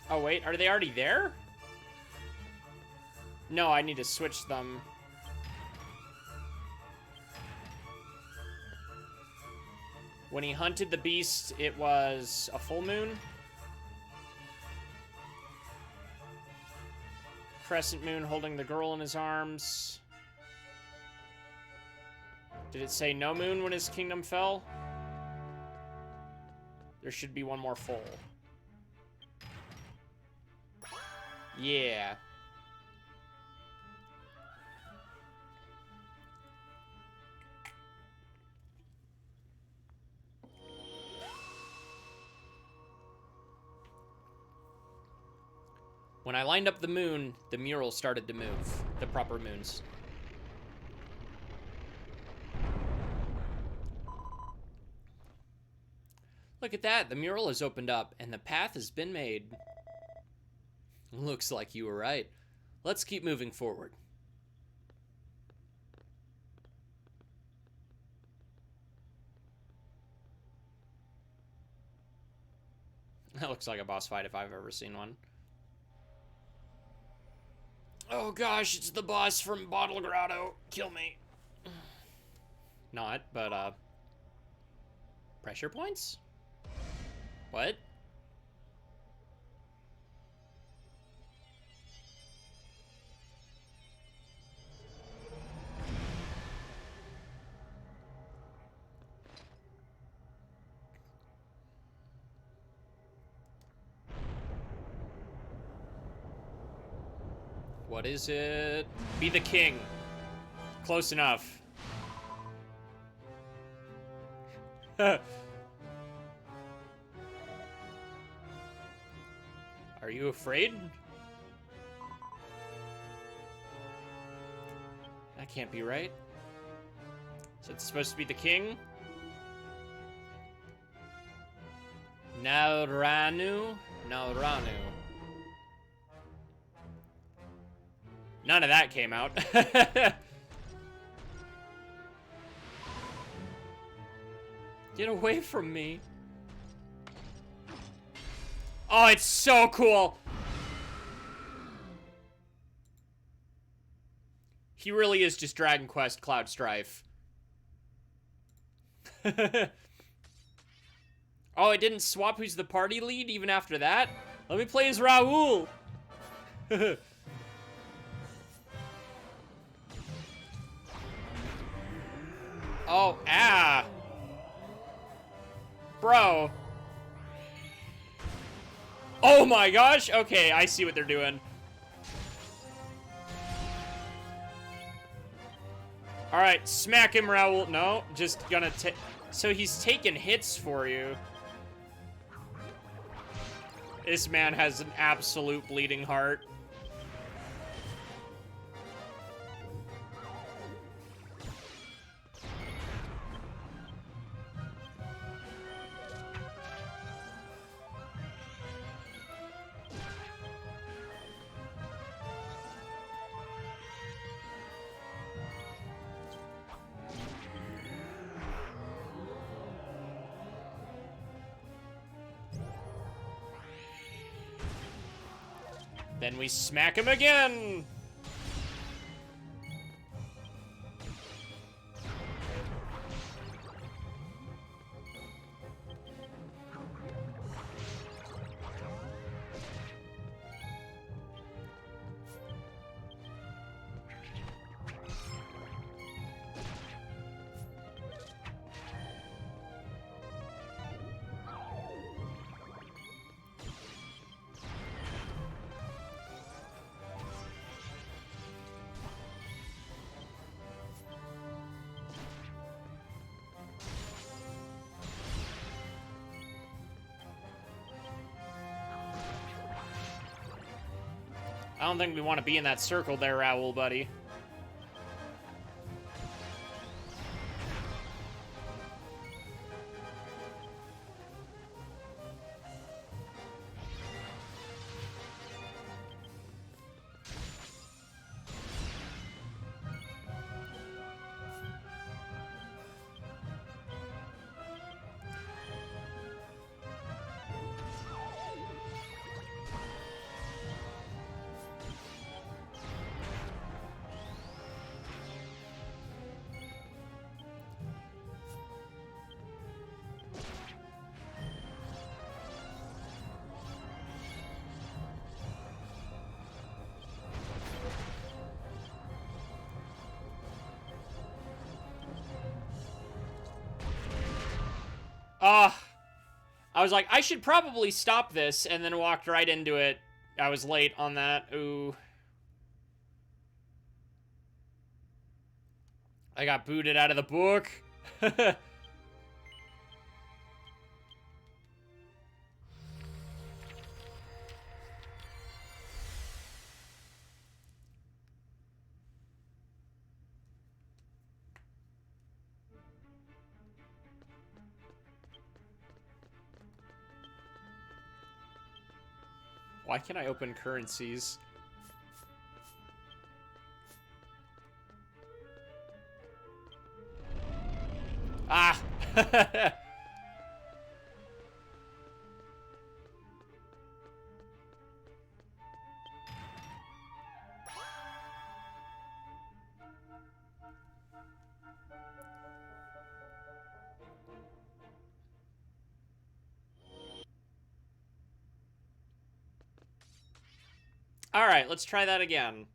Oh, wait, are they already there? No, I need to switch them. When he hunted the beast, it was a full moon. Crescent moon holding the girl in his arms. Did it say no moon when his kingdom fell? There should be one more full. Yeah. When I lined up the moon, the mural started to move. The proper moons. Look at that, the mural has opened up, and the path has been made. Looks like you were right. Let's keep moving forward. That looks like a boss fight if I've ever seen one. Oh gosh, it's the boss from Bottle Grotto. Kill me. Not, but, pressure points? What? What is it? Be the king. Close enough. Are you afraid? That can't be right. So it's supposed to be the king? Nauranu? Nauranu. None of that came out. Get away from me. Oh, it's so cool. He really is just Dragon Quest Cloud Strife. Oh, it didn't swap who's the party lead even after that? Let me play as Raoul. Oh, ah. Bro. Oh my gosh. Okay, I see what they're doing. All right, smack him, Raoul. No, just gonna take... So he's taking hits for you. This man has an absolute bleeding heart. Then we smack him again! I don't think we want to be in that circle there, Raoul, buddy. I was like, I should probably stop this, and then walked right into it. I was late on that. Ooh. I got booted out of the book. Why can't I open currencies? Ah! Alright, let's try that again.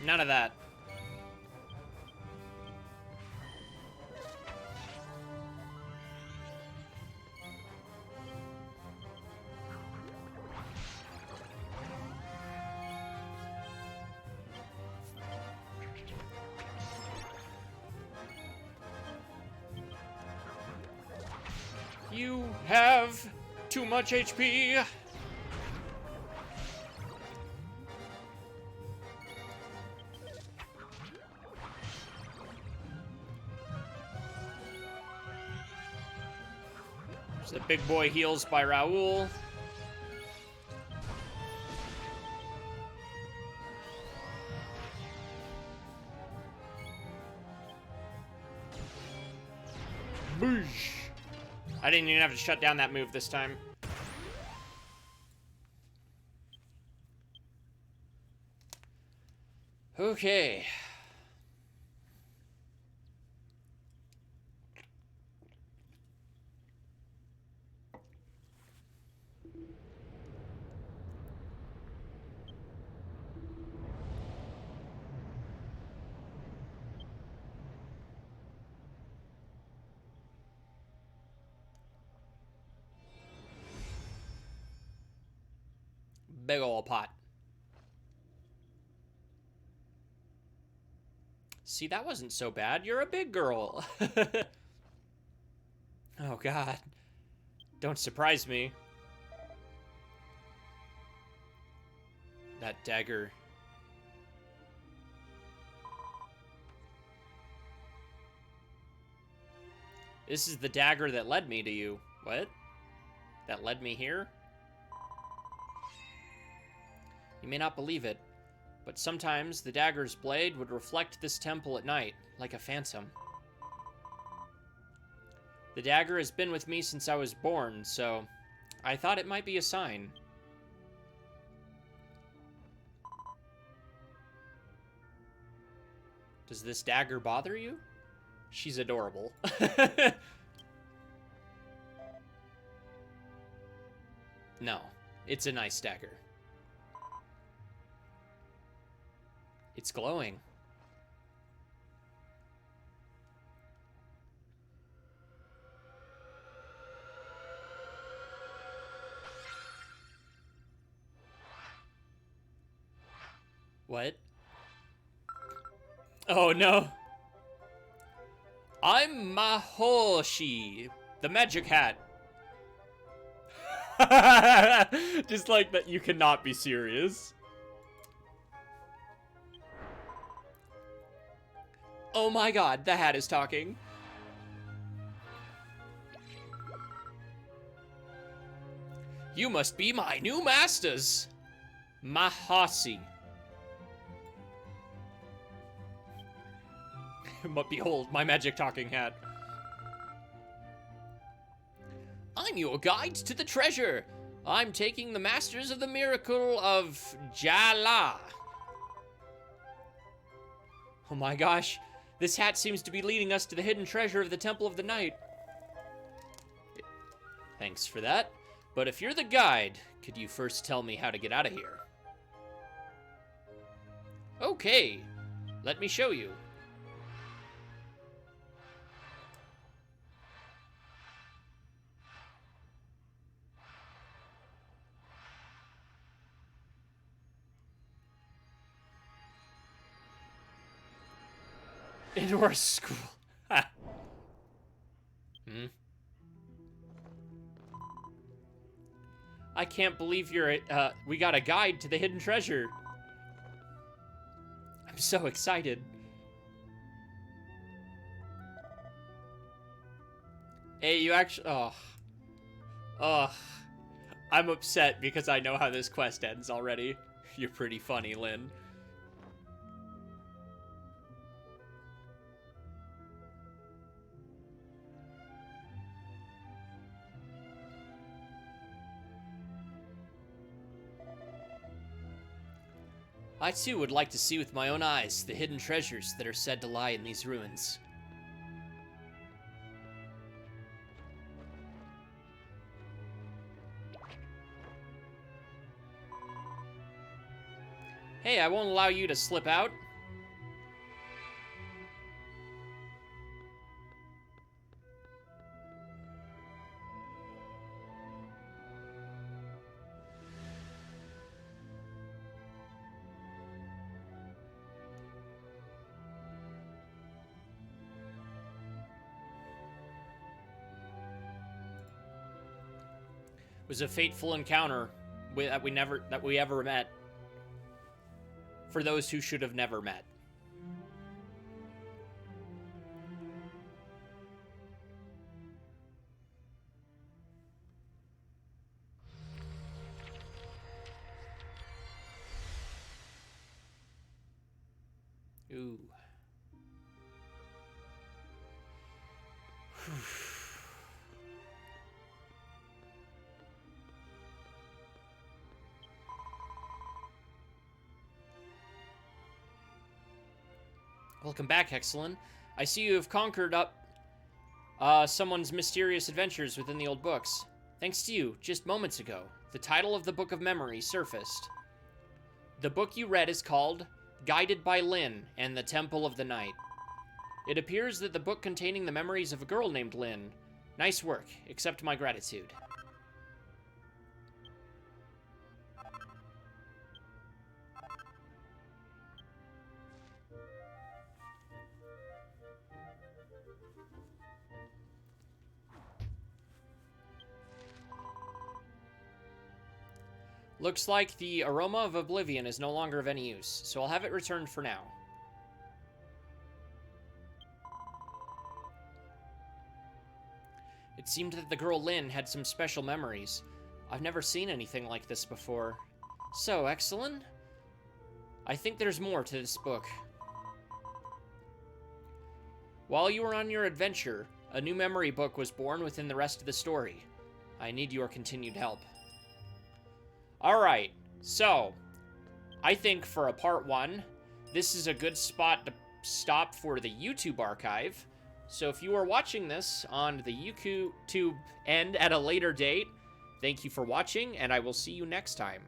None of that. You have too much HP. The big boy heals by Raoul. Boosh. I didn't even have to shut down that move this time. Okay. Big ol' pot. See, that wasn't so bad. You're a big girl. Oh, God. Don't surprise me. That dagger. This is the dagger that led me to you. What? That led me here? You may not believe it, but sometimes the dagger's blade would reflect this temple at night, like a phantom. The dagger has been with me since I was born, so I thought it might be a sign. Does this dagger bother you? She's adorable. No, it's a nice dagger. It's glowing. What? Oh no. I'm Mahoshi, the magic hat. Just like that, you cannot be serious. Oh my god, the hat is talking. You must be my new masters. Mahoshi. But behold, my magic talking hat. I'm your guide to the treasure. I'm taking the masters of the miracle of Jala. Oh my gosh, this hat seems to be leading us to the hidden treasure of the Temple of the Night. Thanks for that. But if you're the guide, could you first tell me how to get out of here? Okay, let me show you. Into our school. I can't believe we got a guide to the hidden treasure. I'm so excited. Hey, you actually, I'm upset because I know how this quest ends already. You're pretty funny, Lynn. I too would like to see with my own eyes the hidden treasures that are said to lie in these ruins. Hey, I won't allow you to slip out. It was a fateful encounter that we ever met. For those who should have never met. Ooh. Welcome back, Exalin. I see you have conquered up someone's mysterious adventures within the old books. Thanks to you, just moments ago, the title of the Book of Memories surfaced. The book you read is called Guided by Lynn and the Temple of the Night. It appears that the book containing the memories of a girl named Lynn. Nice work. Accept my gratitude. Looks like the aroma of oblivion is no longer of any use, so I'll have it returned for now. It seemed that the girl Lynn had some special memories. I've never seen anything like this before. So, Exalin? I think there's more to this book. While you were on your adventure, a new memory book was born within the rest of the story. I need your continued help. Alright, so, I think for a part 1, this is a good spot to stop for the YouTube archive. So if you are watching this on the YouTube end at a later date, thank you for watching, and I will see you next time.